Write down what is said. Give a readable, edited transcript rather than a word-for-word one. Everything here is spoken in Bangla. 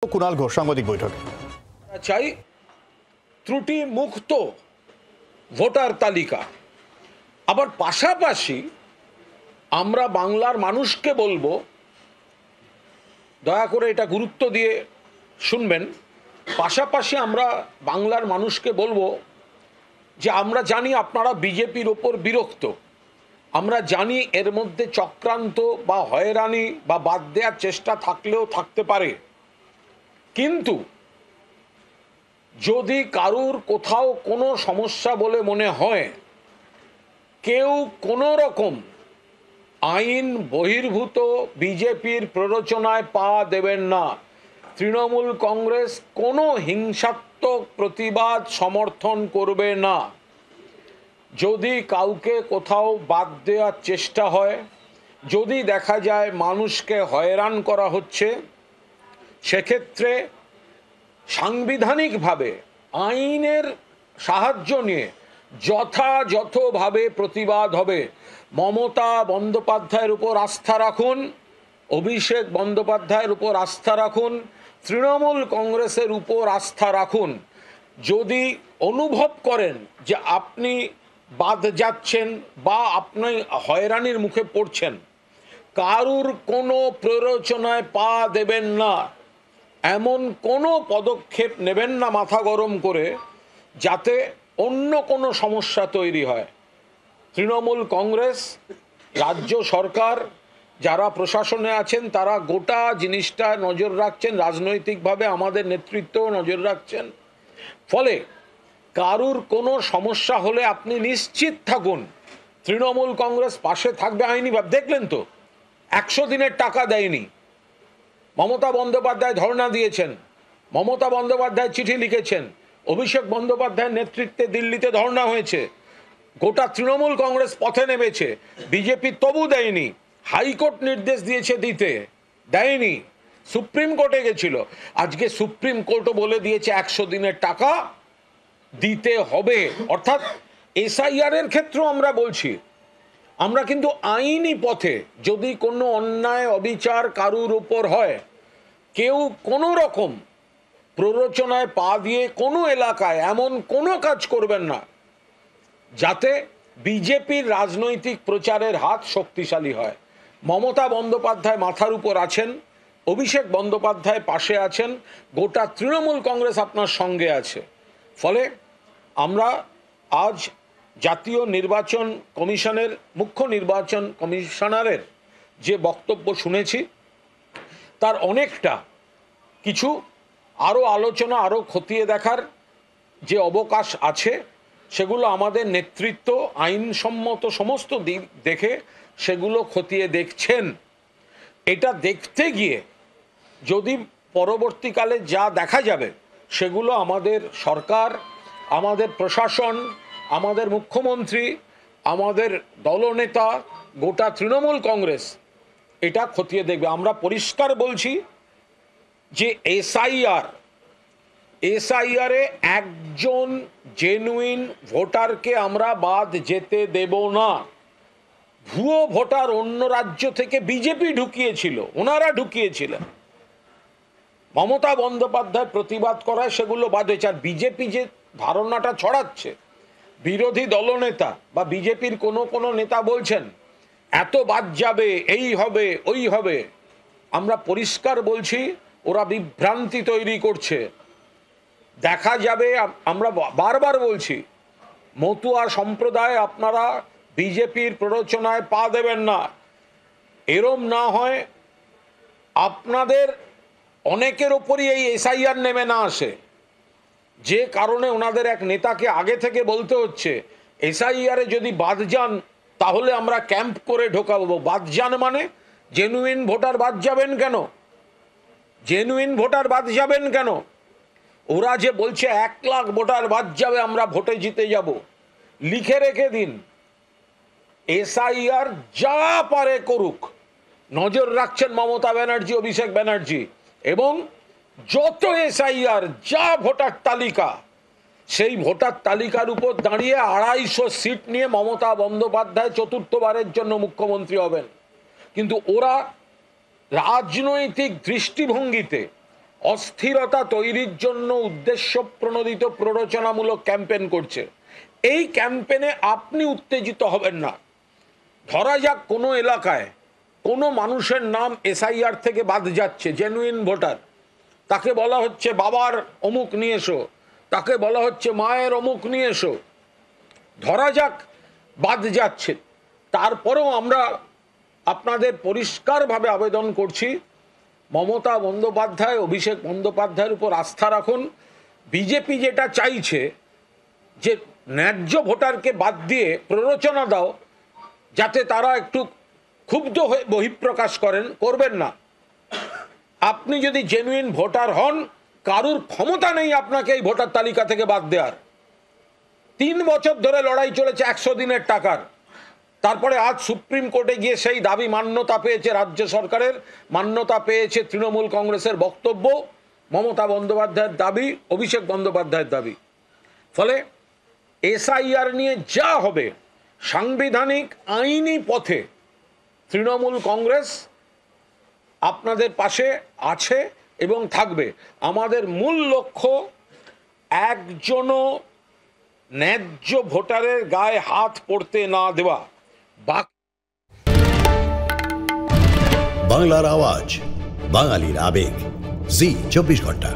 কুণাল ঘোষ সাংবাদিক বৈঠকে চাই ত্রুটি মুক্ত ভোটার তালিকা। আবার পাশাপাশি আমরা বাংলার মানুষকে বলবো, দয়া করে এটা গুরুত্ব দিয়ে শুনবেন, পাশাপাশি আমরা বাংলার মানুষকে বলবো যে আমরা জানি আপনারা বিজেপির ওপর বিরক্ত, আমরা জানি এর মধ্যে চক্রান্ত বা হয়রানি বা বাদ দেওয়ার চেষ্টা থাকলেও থাকতে পারে, কিন্তু যদি কারুর কোথাও কোনো সমস্যা বলে মনে হয়, কেউ কোনো রকম আইন বহির্ভূত বিজেপির প্ররোচনায় পা দেবেন না। তৃণমূল কংগ্রেস কোনো হিংসাত্মক প্রতিবাদ সমর্থন করবে না। যদি কাউকে কোথাও বাদ দেওয়ার চেষ্টা হয়, যদি দেখা যায় মানুষকে হয়রান করা হচ্ছে, সেক্ষেত্রে সাংবিধানিকভাবে আইনের সাহায্য নিয়ে যথাযথভাবে প্রতিবাদ হবে। মমতা বন্দ্যোপাধ্যায়ের উপর আস্থা রাখুন, অভিষেক বন্দ্যোপাধ্যায়ের উপর আস্থা রাখুন, তৃণমূল কংগ্রেসের উপর আস্থা রাখুন। যদি অনুভব করেন যে আপনি বাদ যাচ্ছেন বা আপনি হয়রানির মুখে পড়ছেন, কারুর কোনো প্ররোচনায় পা দেবেন না, এমন কোনো পদক্ষেপ নেবেন না মাথা গরম করে যাতে অন্য কোনো সমস্যা তৈরি হয়। তৃণমূল কংগ্রেস, রাজ্য সরকার, যারা প্রশাসনে আছেন তারা গোটা জিনিসটা নজর রাখছেন, রাজনৈতিকভাবে আমাদের নেতৃত্ব নজর রাখছেন। ফলে কারুর কোনো সমস্যা হলে আপনি নিশ্চিত থাকুন তৃণমূল কংগ্রেস পাশে থাকবে আইনিভাবে। দেখলেন তো 100 দিনের টাকা দেয়নি, মমতা বন্দ্যোপাধ্যায় ধর্ণা দিয়েছেন, মমতা বন্দ্যোপাধ্যায় চিঠি লিখেছেন, অভিষেক বন্দ্যোপাধ্যায়ের নেতৃত্বে দিল্লিতে ধর্ণা হয়েছে, গোটা তৃণমূল কংগ্রেস পথে নেমেছে, বিজেপি তবু দেয়নি। হাইকোর্ট নির্দেশ দিয়েছে দিতে, দেয়নি। সুপ্রিম কোর্টে গেছিল, আজকে সুপ্রিম কোর্টও বলে দিয়েছে 100 দিনের টাকা দিতে হবে। অর্থাৎ এসআইআর এর ক্ষেত্রেও আমরা বলছি, আমরা কিন্তু আইনি পথে যদি কোনো অন্যায় অবিচার কারুর উপর হয়, কেউ কোনো রকম প্ররোচনায় পা দিয়ে কোনো এলাকায় এমন কোনো কাজ করবেন না যাতে বিজেপির রাজনৈতিক প্রচারের হাত শক্তিশালী হয়। মমতা বন্দ্যোপাধ্যায় মাথার উপর আছেন, অভিষেক বন্দ্যোপাধ্যায় পাশে আছেন, গোটা তৃণমূল কংগ্রেস আপনার সঙ্গে আছে। ফলে আমরা আজ জাতীয় নির্বাচন কমিশনের মুখ্য নির্বাচন কমিশনারের যে বক্তব্য শুনেছি, তার অনেকটা কিছু আরও আলোচনা, আরও খতিয়ে দেখার যে অবকাশ আছে, সেগুলো আমাদের নেতৃত্ব আইনসম্মত সমস্ত দিক দেখে সেগুলো খতিয়ে দেখছেন। এটা দেখতে গিয়ে যদি পরবর্তীকালে যা দেখা যাবে, সেগুলো আমাদের সরকার, আমাদের প্রশাসন, আমাদের মুখ্যমন্ত্রী, আমাদের দলনেতা, গোটা তৃণমূল কংগ্রেস এটা খতিয়ে দেখবে। আমরা পরিষ্কার বলছি যে এসআইআরে একজন জেনুইন ভোটারকে আমরা বাদ যেতে দেব না। ভুয়ো ভোটার অন্য রাজ্য থেকে বিজেপি ঢুকিয়েছিল, ওনারা ঢুকিয়েছিলেন, মমতা বন্দ্যোপাধ্যায় প্রতিবাদ করায় সেগুলো বাদ হয়েছে। আর বিজেপি যে ধারণাটা ছড়াচ্ছে, বিরোধী দলনেতা বা বিজেপির কোনো নেতা বলছেন এত বাদ যাবে, এই হবে ওই হবে, আমরা পরিষ্কার বলছি ওরা বিভ্রান্তি তৈরি করছে। দেখা যাবে, আমরা বারবার বলছি, মতুয়া সম্প্রদায় আপনারা বিজেপির প্ররোচনায় পা দেবেন না। এরম না হয় আপনাদের অনেকের ওপরই এই এসআইআর নেমে না আসে, যে কারণে ওনাদের এক নেতাকে আগে থেকে বলতে হচ্ছে এসআইআরে যদি বাদ যান তাহলে আমরা ক্যাম্প করে ঢোকাবো। বাদ যান মানে জেনুইন ভোটার বাদ যাবেন কেন? জেনুইন ভোটার বাদ যাবেন কেন? ওরা যে বলছে 1 লাখ ভোটার বাদ যাবে, আমরা ভোটে জিতে যাব, লিখে রেখে দিন। এসআইআর যা পারে করুক, নজর রাখছেন মমতা ব্যানার্জি, অভিষেক ব্যানার্জি, এবং যত এসআইআর যা ভোটার তালিকা, সেই ভোটার তালিকার উপর দাঁড়িয়ে 250 সিট নিয়ে মমতা বন্দ্যোপাধ্যায় চতুর্থবারের জন্য মুখ্যমন্ত্রী হবেন। কিন্তু ওরা রাজনৈতিক দৃষ্টিভঙ্গিতে অস্থিরতা তৈরির জন্য উদ্দেশ্য প্রণোদিত প্ররোচনামূলক ক্যাম্পেন করছে। এই ক্যাম্পেনে আপনি উত্তেজিত হবেন না। ধরা যাক কোনো এলাকায় কোনো মানুষের নাম এসআইআর থেকে বাদ যাচ্ছে, জেনুইন ভোটার, তাকে বলা হচ্ছে বাবার অমুক নিয়ে এসো, তাকে বলা হচ্ছে মায়ের অমুক নিয়ে এসো, ধরা যাক বাদ যাচ্ছে, তারপরেও আমরা আপনাদের পরিষ্কারভাবে আবেদন করছি, মমতা বন্দ্যোপাধ্যায়, অভিষেক বন্দ্যোপাধ্যায়ের উপর আস্থা রাখুন। বিজেপি যেটা চাইছে যে ন্যায্য ভোটারকে বাদ দিয়ে প্ররোচনা দাও যাতে তারা একটু ক্ষুব্ধ হয়ে বহিঃপ্রকাশ করবেন না। আপনি যদি জেনুইন ভোটার হন, কারুর ক্ষমতা নেই আপনাকে এই ভোটার তালিকা থেকে বাদ দেওয়ার। 3 বছর ধরে লড়াই চলেছে 100 দিনের টাকার, তারপরে আজ সুপ্রিম কোর্টে গিয়ে সেই দাবি মান্যতা পেয়েছে, রাজ্য সরকারের মান্যতা পেয়েছে তৃণমূল কংগ্রেসের বক্তব্য, মমতা বন্দ্যোপাধ্যায়ের দাবি, অভিষেক বন্দ্যোপাধ্যায়ের দাবি। ফলে এসআইআর নিয়ে যা হবে সাংবিধানিক আইনি পথে তৃণমূল কংগ্রেস আপনাদের পাশে আছে এবং থাকবে। আমাদের মূল লক্ষ্য একজনও ন্যায্য ভোটারের গায়ে হাত পড়তে না দেওয়া। বাংলার আওয়াজ, বাঙালির আবেগ, জি 24 ঘন্টা।